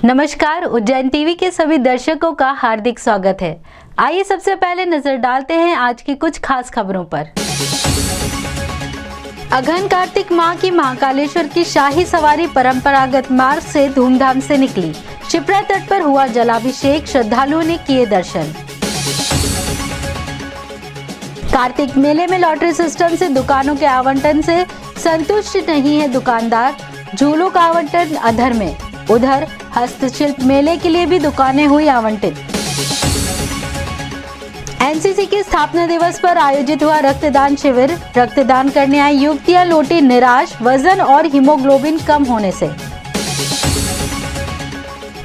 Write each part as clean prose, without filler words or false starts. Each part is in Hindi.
नमस्कार, उज्जैन टीवी के सभी दर्शकों का हार्दिक स्वागत है। आइए सबसे पहले नजर डालते हैं आज की कुछ खास खबरों पर। अघन कार्तिक माह की महाकालेश्वर की शाही सवारी परंपरागत मार्ग से धूमधाम से निकली। शिप्रा तट पर हुआ जलाभिषेक, श्रद्धालुओं ने किए दर्शन। कार्तिक मेले में लॉटरी सिस्टम से दुकानों के आवंटन से संतुष्ट नहीं है दुकानदार। झूलों का आवंटन अधर में, उधर हस्तशिल्प मेले के लिए भी दुकानें हुई आवंटित। एनसीसी के स्थापना दिवस पर आयोजित हुआ रक्तदान शिविर। रक्तदान करने आई युवतियां लौटी निराश, वजन और हीमोग्लोबिन कम होने से।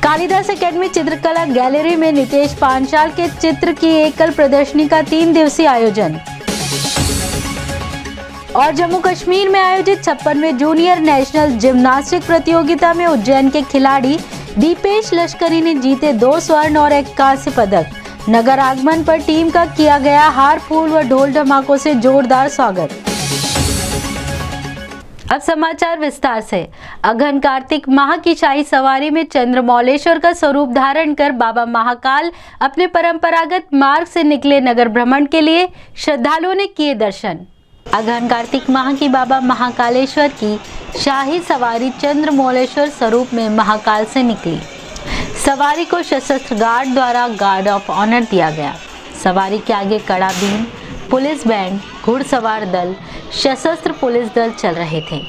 कालिदास एकेडमी चित्रकला गैलरी में नितेश पांचाल के चित्र की एकल प्रदर्शनी का 3 दिवसीय आयोजन। और जम्मू कश्मीर में आयोजित 56वें जूनियर नेशनल जिम्नास्टिक प्रतियोगिता में उज्जैन के खिलाड़ी दीपेश लश्करी ने जीते 2 स्वर्ण और 1 कांस्य पदक। नगर आगमन पर टीम का किया गया हार फूल व ढोल धमाकों से जोरदार स्वागत। अब समाचार विस्तार से। अघन कार्तिक माह की शाही सवारी में चंद्रमौलेश्वर का स्वरूप धारण कर बाबा महाकाल अपने परंपरागत मार्ग से निकले। नगर भ्रमण के लिए श्रद्धालुओं ने किए दर्शन। अघन कार्तिक माह की बाबा महाकालेश्वर की शाही सवारी चंद्रमौलेश्वर स्वरूप में महाकाल से निकली। सवारी को सशस्त्र गार्ड द्वारा गार्ड ऑफ ऑनर दिया गया। सवारी के आगे कड़ा बीम, पुलिस बैंड, घुड़सवार दल, सशस्त्र पुलिस दल चल रहे थे।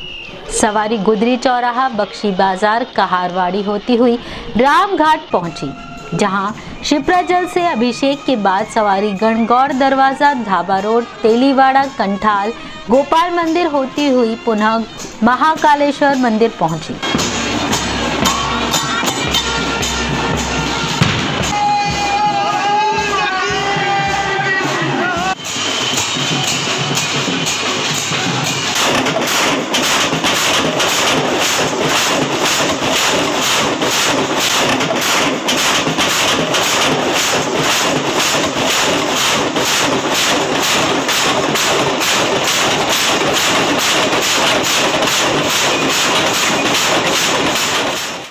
सवारी गुदरी चौराहा, बख्शी बाजार, कहारवाड़ी होती हुई रामघाट पहुंची, जहां शिप्रा जल से अभिषेक के बाद सवारी गणगौर दरवाजा, ढाबा रोड, तेलीवाड़ा, कंठाल, गोपाल मंदिर होती हुई पुनः महाकालेश्वर मंदिर पहुंची।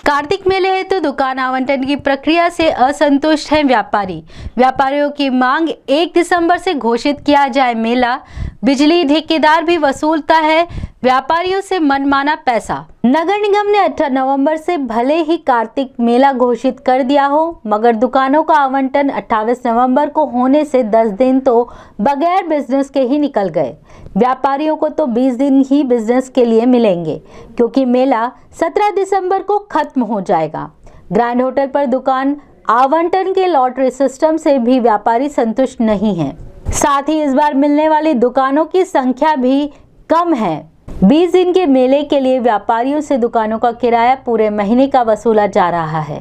कार्तिक मेले हेतु तो दुकान आवंटन की प्रक्रिया से असंतुष्ट हैं व्यापारी। व्यापारियों की मांग 1 दिसंबर से घोषित किया जाए मेला। बिजली ठेकेदार भी वसूलता है व्यापारियों से मनमाना पैसा। नगर निगम ने 18 नवंबर से भले ही कार्तिक मेला घोषित कर दिया हो, मगर दुकानों का आवंटन 28 नवंबर को होने से 10 दिन तो बगैर बिजनेस के ही निकल गए। व्यापारियों को तो 20 दिन ही बिजनेस के लिए मिलेंगे, क्योंकि मेला 17 दिसंबर को खत्म हो जाएगा। ग्रैंड होटल पर दुकान आवंटन के लॉटरी सिस्टम से भी व्यापारी संतुष्ट नहीं हैं। साथ ही इस बार मिलने वाली दुकानों की संख्या भी कम है। 20 दिन के मेले के लिए व्यापारियों से दुकानों का किराया पूरे महीने का वसूला जा रहा है।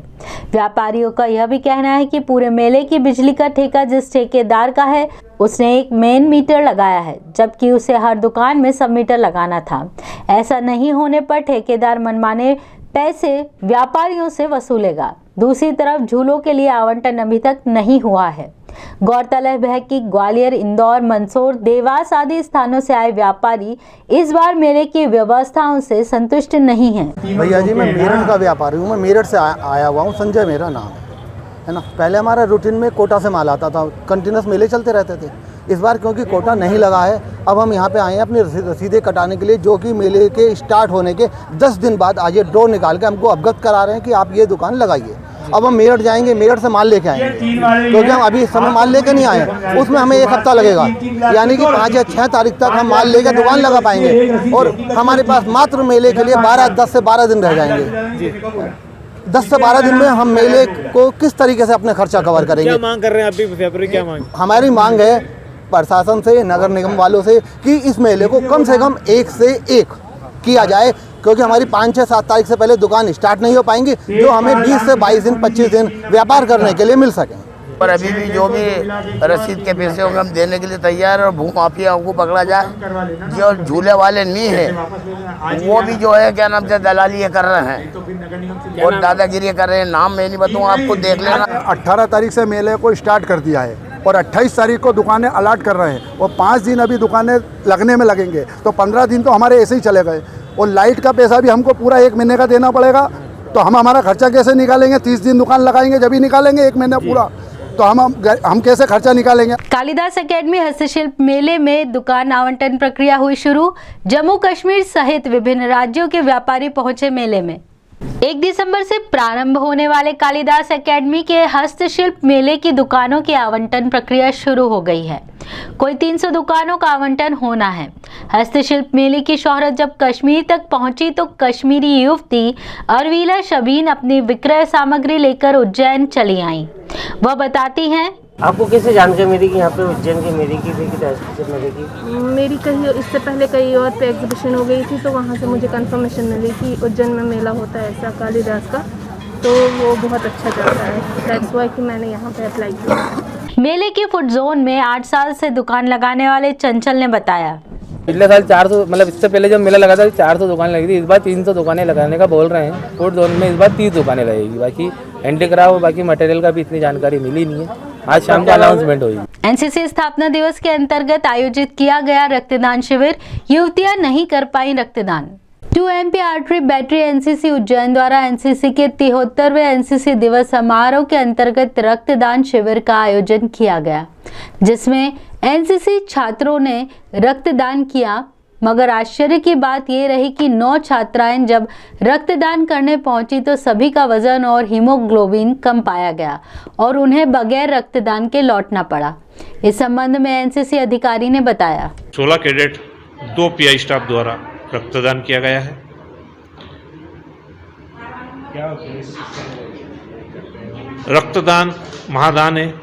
व्यापारियों का यह भी कहना है कि पूरे मेले की बिजली का ठेका जिस ठेकेदार का है, उसने एक मेन मीटर लगाया है, जबकि उसे हर दुकान में सब मीटर लगाना था। ऐसा नहीं होने पर ठेकेदार मनमाने पैसे व्यापारियों से वसूलेगा। दूसरी तरफ झूलों के लिए आवंटन अभी तक नहीं हुआ है। गौरतलब है कि ग्वालियर, इंदौर, मंदसौर, देवास आदि स्थानों से आए व्यापारी इस बार मेले की व्यवस्थाओं से संतुष्ट नहीं हैं। भैया जी, मैं मेरठ का व्यापारी हूँ। मैं मेरठ से आया हुआ हूँ। संजय मेरा नाम है ना। पहले हमारा रूटीन में कोटा से माल आता था, कंटिन्यूस मेले चलते रहते थे। इस बार क्योंकि कोटा नहीं लगा है, अब हम यहाँ पे आए हैं अपनी रसीदें कटाने के लिए, जो कि मेले के स्टार्ट होने के 10 दिन बाद आज ये ड्रॉ निकाल के हमको अवगत करा रहे हैं कि आप ये दुकान लगाइए। अब हम मेरठ जाएंगे, मेरठ से माल लेके आएंगे, क्योंकि हम अभी इस समय माल लेके नहीं आए, उसमें हमें 1 हफ्ता लगेगा। यानी कि 5 या 6 तारीख तक हम माल लेकर दुकान लगा पाएंगे, और हमारे पास मात्र मेले के लिए 10 से 12 दिन रह जाएंगे। 10 से 12 दिन में हम मेले को किस तरीके से अपने खर्चा कवर करेंगे? क्या मांग कर रहे हैं अभी व्यापारी? क्या मांग? हमारी मांग है प्रशासन से, नगर निगम वालों से, कि इस मेले को कम से कम 1 से 1 किया जाए, क्योंकि हमारी 5, 6, 7 तारीख से पहले दुकान स्टार्ट नहीं हो पाएंगी, जो हमें 20 से 22 दिन, 25 दिन व्यापार करने के लिए मिल सकें। पर अभी भी जो भी रसीद के पैसे होंगे हम देने के लिए तैयार है। और भू माफियाओं को पकड़ा जाए, जो झूले वाले नहीं है वो भी जो है क्या नाम से दलाली कर रहे हैं और दादागिरी कर रहे हैं। नाम मैं नहीं बताऊँ, आपको देख लेना। 18 तारीख से मेले को स्टार्ट कर दिया है और 28 तारीख को दुकानें अलाट कर रहे हैं और 5 दिन अभी दुकानें लगने में लगेंगे, तो 15 दिन तो हमारे ऐसे ही चले गए। और लाइट का पैसा भी हमको पूरा 1 महीने का देना पड़ेगा, तो हम हमारा खर्चा कैसे निकालेंगे? 30 दिन दुकान लगाएंगे जब ही निकालेंगे 1 महीना पूरा, तो हम कैसे खर्चा निकालेंगे? कालिदास एकेडमी हस्तशिल्प मेले में दुकान आवंटन प्रक्रिया हुई शुरू। जम्मू कश्मीर सहित विभिन्न राज्यों के व्यापारी पहुंचे मेले में। 1 दिसंबर से प्रारंभ होने वाले कालिदास एकेडमी के हस्तशिल्प मेले की दुकानों की आवंटन प्रक्रिया शुरू हो गई है। कोई 300 दुकानों का आवंटन होना है। हस्तशिल्प मेले की शोहरत जब कश्मीर तक पहुंची तो कश्मीरी युवती अरविला शबीन अपनी विक्रय सामग्री लेकर उज्जैन चली आई। वह बताती हैं, आपको कैसे जानकारी मिली कि यहाँ पे उज्जैन की मेले की मेले की? मेरी कहीं इससे पहले कहीं और पे एग्जीबिशन हो गई थी, तो वहाँ से मुझे कंफर्मेशन मिली कि उज्जैन में मेला होता है ऐसा कालिदास का, तो वो बहुत अच्छा चलता है। दैट्स व्हाई कि मैंने यहाँ पे अप्लाई किया। मेले के फूड जोन में 8 साल से दुकान लगाने वाले चंचल ने बताया, पिछले साल 400 मतलब इससे पहले जब मेला लगा था 400 दुकानें लगी थी, इस बार 300 दुकानें लगाने का बोल रहे हैं। फूड जोन में इस बार 30 दुकानें लगेगी। बाकी हैंडीक्राफ्ट बाकी मटेरियल का भी इतनी जानकारी मिली नहीं है। आज शाम को अनाउंसमेंट हुई। एनसीसी स्थापना दिवस के अंतर्गत आयोजित किया गया रक्तदान शिविर। युवतियां नहीं कर पाई रक्तदान। 2MP artery battery NCC Ujjain द्वारा एनसीसी के 73वें एनसीसी दिवस समारोह के अंतर्गत रक्तदान शिविर का आयोजन किया गया, जिसमें एनसीसी छात्रों ने रक्तदान किया। मगर आश्चर्य की बात ये रही कि 9 छात्राएं जब रक्तदान करने पहुंची तो सभी का वजन और हीमोग्लोबिन कम पाया गया और उन्हें बगैर रक्तदान के लौटना पड़ा। इस संबंध में एनसीसी अधिकारी ने बताया, 16 कैडेट 2 पीआई स्टाफ द्वारा रक्तदान किया गया है। रक्तदान महादान है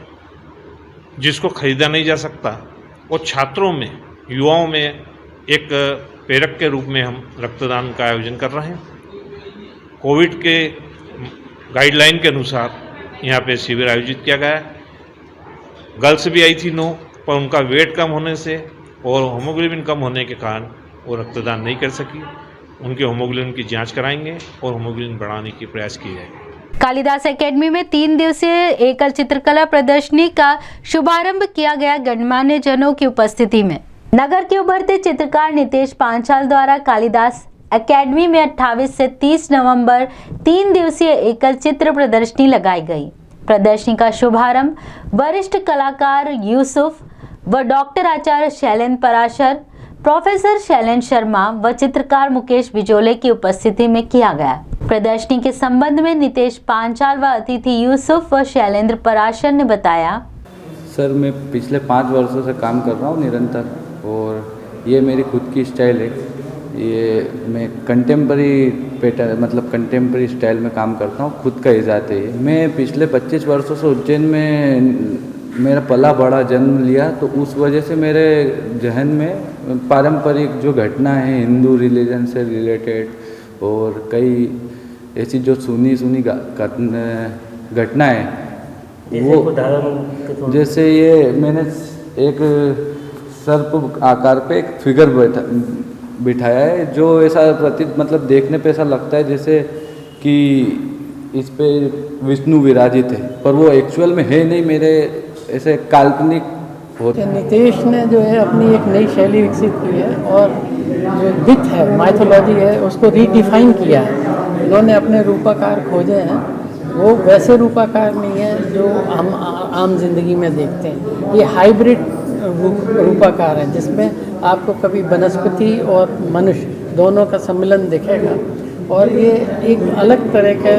जिसको खरीदा नहीं जा सकता और छात्रों में, युवाओं में एक प्रेरक के रूप में हम रक्तदान का आयोजन कर रहे हैं। कोविड के गाइडलाइन के अनुसार यहाँ पे शिविर आयोजित किया गया है। गर्ल्स भी आई थी 9, पर उनका वेट कम होने से और हीमोग्लोबिन कम होने के कारण वो रक्तदान नहीं कर सकी। उनके हीमोग्लोबिन की जांच कराएंगे और हीमोग्लोबिन बढ़ाने की प्रयास किए जाएंगे। कालिदास एकेडमी में 3 दिवसीय एकल चित्रकला प्रदर्शनी का शुभारंभ किया गया गणमान्य जनों की उपस्थिति में। नगर के उभरते चित्रकार नितेश पांचाल द्वारा कालिदास एकेडमी में 28 से 30 नवंबर 3 दिवसीय एकल चित्र प्रदर्शनी लगाई गई। प्रदर्शनी का शुभारंभ वरिष्ठ कलाकार यूसुफ व डॉक्टर आचार्य शैलेंद्र पराशर, प्रोफेसर शैलेंद्र शर्मा व चित्रकार मुकेश बिजोले की उपस्थिति में किया गया। प्रदर्शनी के संबंध में नितेश पांचाल व अतिथि यूसुफ व शैलेंद्र पराशर ने बताया, सर मैं पिछले 5 वर्षों से काम कर रहा हूँ निरंतर, और ये मेरी खुद की स्टाइल है। ये मैं कंटेम्प्रेरी पैटर्न मतलब कंटेम्प्रेरी स्टाइल में काम करता हूँ, खुद का इजात है। मैं पिछले 25 वर्षों से उज्जैन में मेरा पला बड़ा जन्म लिया, तो उस वजह से मेरे जहन में पारंपरिक जो घटना है हिंदू रिलीजन से रिलेटेड और कई ऐसी जो सुनी घटनाएं, वो जैसे ये मैंने एक सर्प आकार पे एक फिगर बिठाया है जो ऐसा मतलब देखने पे ऐसा लगता है जैसे कि इस पे विष्णु विराजित है, पर वो एक्चुअल में है नहीं, मेरे ऐसे काल्पनिक होते। नितेश ने जो है अपनी एक नई शैली विकसित की है और जो मिथ है, माइथोलॉजी है, उसको रीडिफाइन किया है। उन्होंने अपने रूपाकार खोजे हैं, वो वैसे रूपाकार नहीं है जो हम आम जिंदगी में देखते हैं। ये हाइब्रिड रूपाकार है जिसमें आपको कभी वनस्पति और मनुष्य दोनों का सम्मिलन दिखेगा, और ये एक अलग तरह के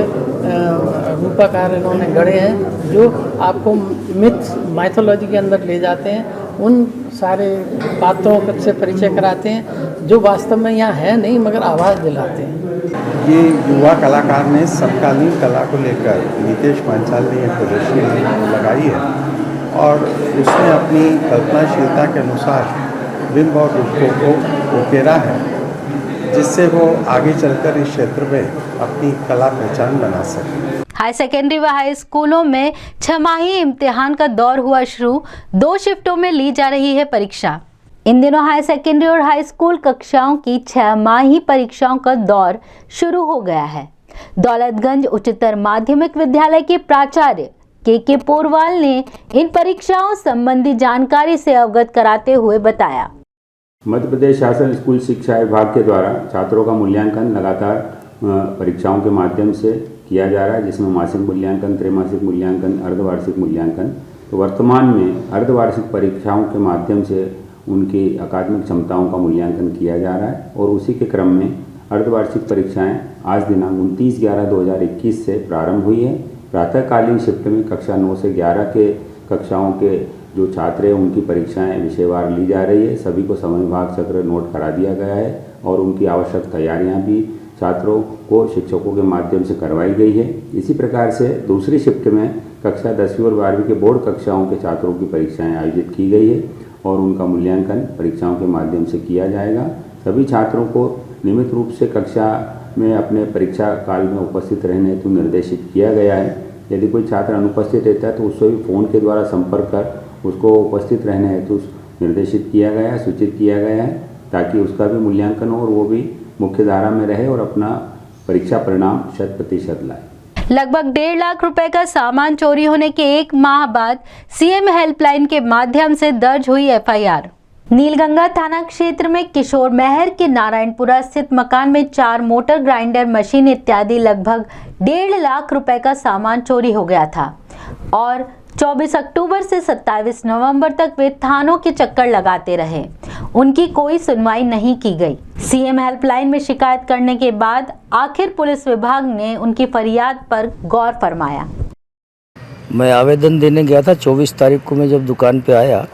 रूपाकार इन्होंने गढ़े हैं जो आपको मिथ माइथोलॉजी के अंदर ले जाते हैं, उन सारे पात्रों से परिचय कराते हैं जो वास्तव में यहाँ है नहीं मगर आवाज़ दिलाते हैं। ये युवा कलाकार ने समकालीन कला को लेकर नितेश पांचाल ने एक प्रदर्शनी लगाई है और उसने अपनी कल्पनाशीलता के अनुसार बिंब और रूपों को उकेरा है, जिससे वो आगे चलकर इस क्षेत्र में अपनी कला पहचान बना सके। हाई सेकेंडरी व हाई स्कूलों में 6माही इम्तिहान का दौर हुआ शुरू। 2 शिफ्टों में ली जा रही है परीक्षा। इन दिनों हाई सेकेंडरी और हाई स्कूल कक्षाओं की 6माही परीक्षाओं का दौर शुरू हो गया है। दौलतगंज उच्चतर माध्यमिक विद्यालय के प्राचार्य के पोरवाल ने इन परीक्षाओं संबंधी जानकारी से अवगत कराते हुए बताया। मध्य प्रदेश शासन स्कूल शिक्षा विभाग के द्वारा छात्रों का मूल्यांकन लगातार परीक्षाओं के माध्यम से किया जा रहा है, जिसमें मासिक मूल्यांकन, त्रैमासिक मूल्यांकन, अर्धवार्षिक मूल्यांकन। तो वर्तमान में अर्धवार्षिक परीक्षाओं के माध्यम से उनकी अकादमिक क्षमताओं का मूल्यांकन किया जा रहा है और उसी के क्रम में अर्धवार्षिक परीक्षाएं आज दिनांक 29/11/2021 से प्रारंभ हुई है। प्रातःकालीन शिफ्ट में कक्षा 9 से 11 के कक्षाओं के जो छात्र हैं उनकी परीक्षाएं विषयवार ली जा रही है। सभी को समय विभाग चक्र नोट करा दिया गया है और उनकी आवश्यक तैयारियां भी छात्रों को शिक्षकों के माध्यम से करवाई गई है। इसी प्रकार से दूसरी शिफ्ट में कक्षा 10वीं और 12वीं के बोर्ड कक्षाओं के छात्रों की परीक्षाएं आयोजित की गई है और उनका मूल्यांकन परीक्षाओं के माध्यम से किया जाएगा। सभी छात्रों को नियमित रूप से कक्षा में अपने परीक्षा काल में उपस्थित रहने हेतु निर्देशित किया गया है। यदि कोई छात्र अनुपस्थित रहता है तो उससे भी फ़ोन के द्वारा संपर्क कर उसको उपस्थित रहने हेतु निर्देशित किया गया है, सूचित किया गया है, ताकि उसका भी मूल्यांकन हो और वो भी मुख्य धारा में रहे और अपना परीक्षा परिणाम 100% लाए। लगभग 1.5 लाख रुपए का सामान चोरी होने के 1 माह बाद सीएम हेल्पलाइन के माध्यम से दर्ज हुई एफआईआर। नीलगंगा थाना क्षेत्र में किशोर महर के नारायणपुरा स्थित मकान में 4 मोटर ग्राइंडर मशीन इत्यादि लगभग 1.5 लाख रुपए का सामान चोरी हो गया था और 24 अक्टूबर से 27 नवंबर तक वे थानों के चक्कर लगाते रहे। उनकी कोई सुनवाई नहीं की गई। सीएम हेल्पलाइन में शिकायत करने के बाद आखिर पुलिस विभाग ने उनकी फरियाद पर गौर फरमाया। मैं आवेदन देने गया था 24 तारीख को। मैं जब दुकान पे आया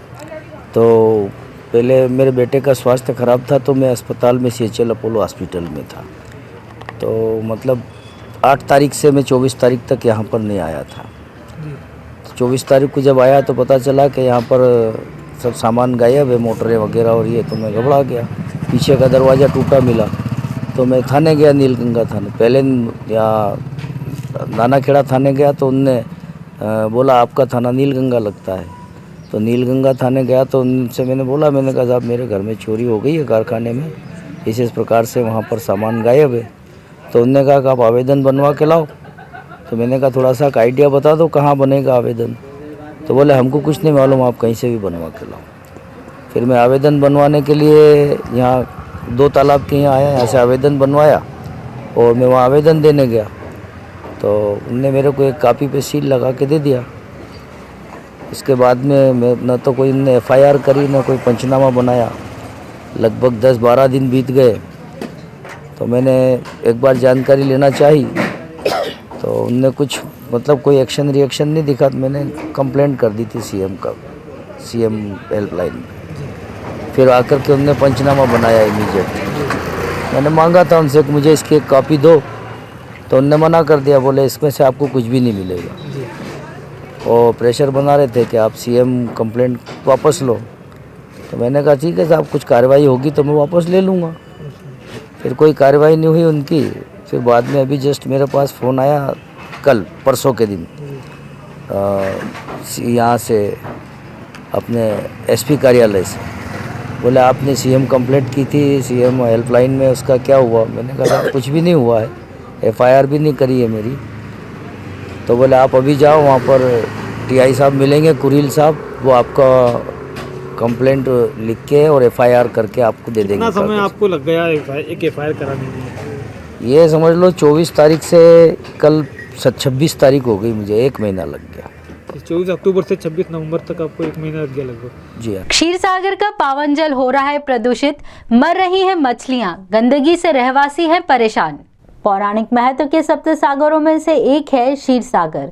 तो पहले मेरे बेटे का स्वास्थ्य खराब था तो मैं अस्पताल में CHL अपोलो हॉस्पिटल में था। तो मतलब 8 तारीख से मैं 24 तारीख तक यहाँ पर नहीं आया था। 24 तारीख को जब आया तो पता चला कि यहाँ पर सब सामान गायब है, मोटरें वगैरह और ये। तो मैं घबरा गया, पीछे का दरवाज़ा टूटा मिला तो मैं थाने गया, नीलगंगा थाने। पहले यहाँ नानाखेड़ा थाने गया तो उनने बोला आपका थाना नीलगंगा लगता है। तो नीलगंगा थाने गया तो उनसे मैंने कहा साहब मेरे घर में चोरी हो गई है कारखाने में, इस प्रकार से वहाँ पर सामान गायब है। तो उनने कहा कि आप आवेदन बनवा के लाओ। तो मैंने कहा थोड़ा सा आइडिया बता दो कहाँ बनेगा आवेदन। तो बोले हमको कुछ नहीं मालूम, आप कहीं से भी बनवा के लाओ। फिर मैं आवेदन बनवाने के लिए यहाँ 2 तालाब के यहाँ आया, यहाँ से आवेदन बनवाया और मैं वहाँ आवेदन देने गया तो उनने मेरे को एक कापी पे सील लगा के दे दिया। इसके बाद में मैं न तो कोई उनने FIR करी न कोई पंचनामा बनाया। लगभग 10-12 दिन बीत गए तो मैंने एक बार जानकारी लेना चाही तो उनने कुछ मतलब कोई एक्शन रिएक्शन नहीं दिखा। तो मैंने कंप्लेंट कर दी थी सीएम हेल्पलाइन में। फिर आकर के उनने पंचनामा बनाया इमीडिएट। मैंने मांगा था उनसे कि मुझे इसकी एक कॉपी दो तो उनने मना कर दिया, बोले इसमें से आपको कुछ भी नहीं मिलेगा। और प्रेशर बना रहे थे कि आप सीएम कंप्लेंट वापस लो। तो मैंने कहा ठीक है साहब, कुछ कार्रवाई होगी तो मैं वापस ले लूँगा। फिर कोई कार्रवाई नहीं हुई उनकी। फिर बाद में अभी जस्ट मेरे पास फ़ोन आया कल परसों के दिन यहाँ से अपने SP कार्यालय से, बोले आपने सीएम कंप्लेंट की थी सीएम हेल्पलाइन में, उसका क्या हुआ? मैंने कहा कुछ भी नहीं हुआ है, FIR भी नहीं करी है मेरी। तो बोले आप अभी जाओ, वहाँ पर TI साहब मिलेंगे, कुरील साहब, वो आपका कंप्लेंट लिख के और FIR करके आपको दे देंगे। कितना समय आपको लग गया एक FIR कराने में? ये समझ लो 24 तारीख से कल 26 तारीख हो गई, मुझे 1 महीना लग गया। 24 अक्टूबर से 26 नवंबर तक आपको 1 महीना लग गया लगभग। जी हाँ। क्षीर सागर का पावन जल हो रहा है प्रदूषित, मर रही हैं मछलियां, गंदगी से रहवासी हैं परेशान। पौराणिक महत्व के सप्त सागरों में से एक है क्षीर सागर,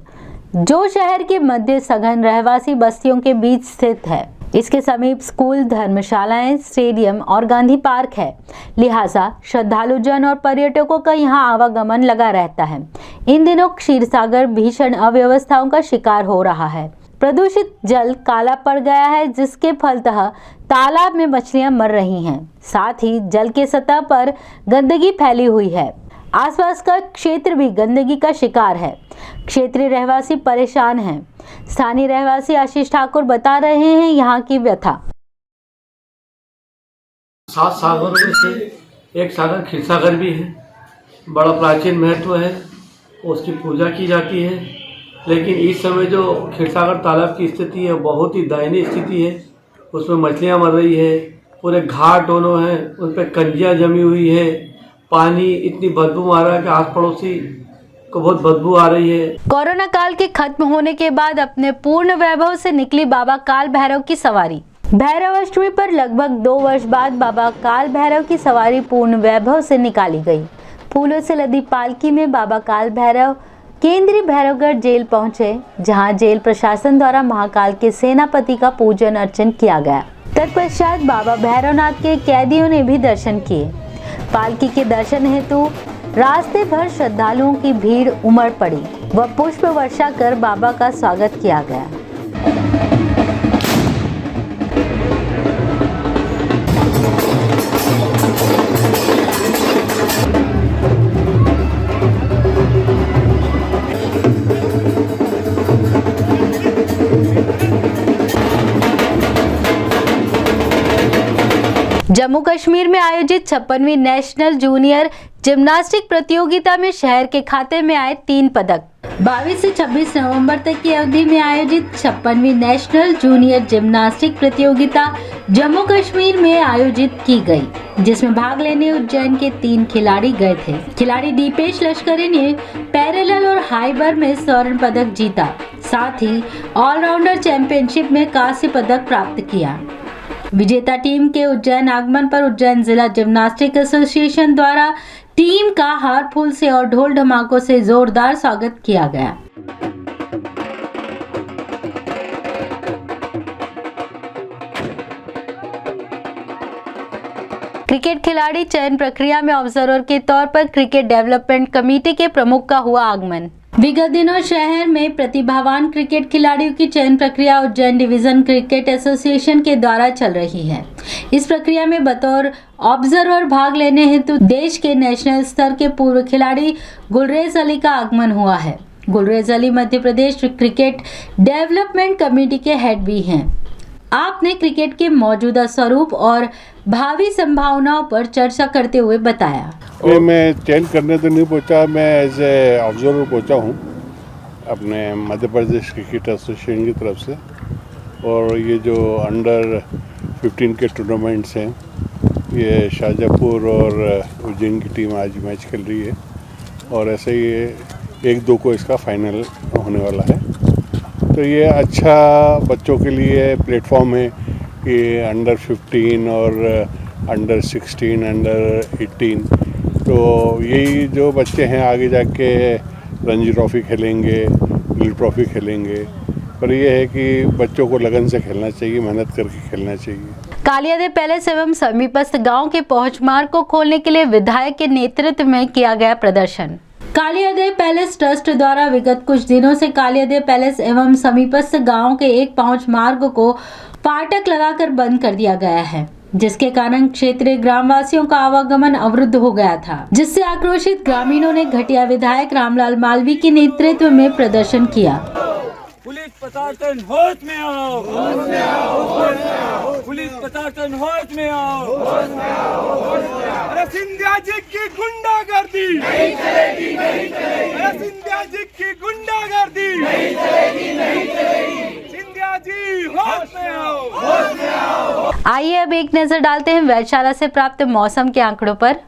जो शहर के मध्य सघन रहवासी बस्तियों के बीच स्थित है। इसके समीप स्कूल, धर्मशालाएं, स्टेडियम और गांधी पार्क है। लिहाजा श्रद्धालुजन और पर्यटकों का यहां आवागमन लगा रहता है। इन दिनों क्षीर सागर भीषण अव्यवस्थाओं का शिकार हो रहा है। प्रदूषित जल काला पड़ गया है, जिसके फलतः तालाब में मछलियां मर रही हैं। साथ ही जल के सतह पर गंदगी फैली हुई है। आसपास का क्षेत्र भी गंदगी का शिकार है। क्षेत्रीय रहवासी परेशान हैं। स्थानीय रहवासी आशीष ठाकुर बता रहे हैं यहाँ की व्यथा। 7 सागरों में से एक सागर क्षीर सागर भी है। बड़ा प्राचीन महत्व है, उसकी पूजा की जाती है। लेकिन इस समय जो खीरसागर तालाब की स्थिति है बहुत ही दयनीय स्थिति है। उसमें मछलियाँ मर रही है, पूरे घाट दोनों हैं, उन पर कंजियाँ जमी हुई है, पानी इतनी बदबू आ रहा है कि आस पड़ोसी को बहुत बदबू आ रही है। कोरोना काल के खत्म होने के बाद अपने पूर्ण वैभव से निकली बाबा काल भैरव की सवारी। भैरव अष्टमी पर लगभग 2 वर्ष बाद बाबा काल भैरव की सवारी पूर्ण वैभव से निकाली गई। फूलों से लदी पालकी में बाबा काल भैरव केंद्रीय भैरवगढ़ जेल पहुंचे, जहां जेल प्रशासन द्वारा महाकाल के सेनापति का पूजन अर्चन किया गया। तत्पश्चात बाबा भैरवनाथ के कैदियों ने भी दर्शन किए। पालकी के दर्शन हेतु रास्ते भर श्रद्धालुओं की भीड़ उमड़ पड़ी व पुष्प वर्षा कर बाबा का स्वागत किया गया। जम्मू कश्मीर में आयोजित 56वीं नेशनल जूनियर जिम्नास्टिक प्रतियोगिता में शहर के खाते में आए 3 पदक। 22 से 26 नवंबर तक की अवधि में आयोजित 56वीं नेशनल जूनियर जिम्नास्टिक प्रतियोगिता जम्मू कश्मीर में आयोजित की गई, जिसमें भाग लेने उज्जैन के 3 खिलाड़ी गए थे। खिलाड़ी दीपेश लश्करी ने पैरेलल और हाई बार में स्वर्ण पदक जीता, साथ ही ऑलराउंडर चैंपियनशिप में कांस्य पदक प्राप्त किया। विजेता टीम के उज्जैन आगमन पर उज्जैन जिला जिम्नास्टिक एसोसिएशन द्वारा टीम का हार फूल से और ढोल ढमाकों से जोरदार स्वागत किया गया। क्रिकेट खिलाड़ी चयन प्रक्रिया में ऑब्जर्वर के तौर पर क्रिकेट डेवलपमेंट कमेटी के प्रमुख का हुआ आगमन। विगत दिनों शहर में प्रतिभावान क्रिकेट खिलाड़ियों की चयन प्रक्रिया उज्जैन डिवीजन क्रिकेट एसोसिएशन के द्वारा चल रही है। इस प्रक्रिया में बतौर ऑब्जर्वर भाग लेने हेतु देश के नेशनल स्तर के पूर्व खिलाड़ी गुलरेज अली का आगमन हुआ है। Gulrez Ali Madhya Pradesh cricket development committee के हेड भी हैं। आपने क्रिकेट के मौजूदा स्वरूप और भावी संभावनाओं पर चर्चा करते हुए बताया। मैं चयन करने तो नहीं पहुंचा, मैं एज ए ऑब्जर्वर पहुंचा हूं अपने मध्य प्रदेश क्रिकेट एसोसिएशन की तरफ से। और ये जो अंडर 15 के टूर्नामेंट्स हैं, ये शाहजहाँपुर और उज्जैन की टीम आज मैच खेल रही है और ऐसे ही 1-2 को इसका फाइनल होने वाला है। तो ये अच्छा बच्चों के लिए प्लेटफॉर्म है कि अंडर 15 और अंडर 16, अंडर 18, तो यही जो बच्चे हैं आगे जाके रणजी ट्रॉफी खेलेंगे, दिल्ली ट्रॉफी खेलेंगे। पर ये है कि बच्चों को लगन से खेलना चाहिए, मेहनत करके खेलना चाहिए। कालियादे पैलेस एवं समीपस्थ गांव के पहुंच मार्ग को खोलने के लिए विधायक के नेतृत्व में किया गया प्रदर्शन। कालियादे पैलेस ट्रस्ट द्वारा विगत कुछ दिनों से कालियादे पैलेस एवं समीपस्थ गांव के एक पहुंच मार्ग को फाटक लगाकर बंद कर दिया गया है, जिसके कारण क्षेत्रीय ग्रामवासियों का आवागमन अवरुद्ध हो गया था, जिससे आक्रोशित ग्रामीणों ने घटिया विधायक रामलाल मालवी के नेतृत्व में प्रदर्शन किया। पुलिस प्रशासन होश में आओ, होश में आओ, होश में आओ, पुलिस प्रशासन होश में आओ, होश में आओ, होश में आओ। अरे सिंधिया जी की गुंडागर्दी नहीं चलेगी, नहीं चलेगी। अरे सिंधिया जी की गुंडागर्दी नहीं चलेगी, नहीं चलेगी। सिंधिया जी होश में आओ, होश में आओ। आइए अब एक नजर डालते हैं वेधशाला से प्राप्त मौसम के आंकड़ों पर।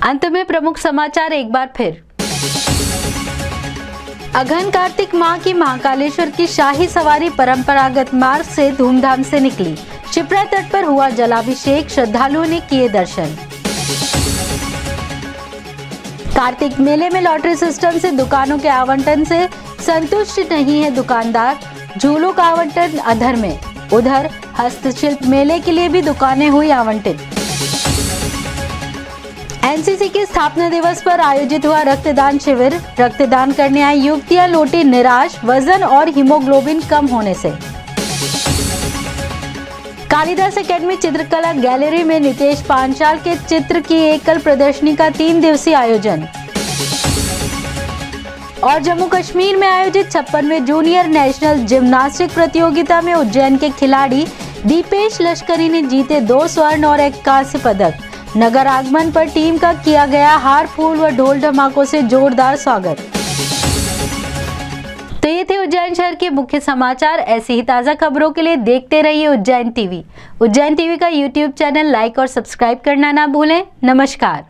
अंत में प्रमुख समाचार एक बार फिर। अघन कार्तिक माह की महाकालेश्वर की शाही सवारी परंपरागत मार्ग से धूमधाम से निकली। शिप्रा तट पर हुआ जलाभिषेक, श्रद्धालुओं ने किए दर्शन। कार्तिक मेले में लॉटरी सिस्टम से दुकानों के आवंटन से संतुष्ट नहीं है दुकानदार, झूलों का आवंटन अधर में। उधर हस्तशिल्प मेले के लिए भी दुकानें हुई आवंटित। एनसीसी के स्थापना दिवस पर आयोजित हुआ रक्तदान शिविर। रक्तदान करने आई युवतियां लौटी निराश, वजन और हीमोग्लोबिन कम होने से। कालिदास एकेडमी चित्रकला गैलरी में नितेश पांचाल के चित्र की एकल प्रदर्शनी का 3 दिवसीय आयोजन। और जम्मू कश्मीर में आयोजित 56वें जूनियर नेशनल जिम्नास्टिक प्रतियोगिता में उज्जैन के खिलाड़ी दीपेश लश्करी ने जीते 2 स्वर्ण और 1 कांस्य पदक। नगर आगमन पर टीम का किया गया हार फूल व ढोल धमाकों से जोरदार स्वागत। तो ये थे उज्जैन शहर के मुख्य समाचार। ऐसी ही ताज़ा खबरों के लिए देखते रहिए उज्जैन टीवी। उज्जैन टीवी का यूट्यूब चैनल लाइक और सब्सक्राइब करना ना भूलें। नमस्कार।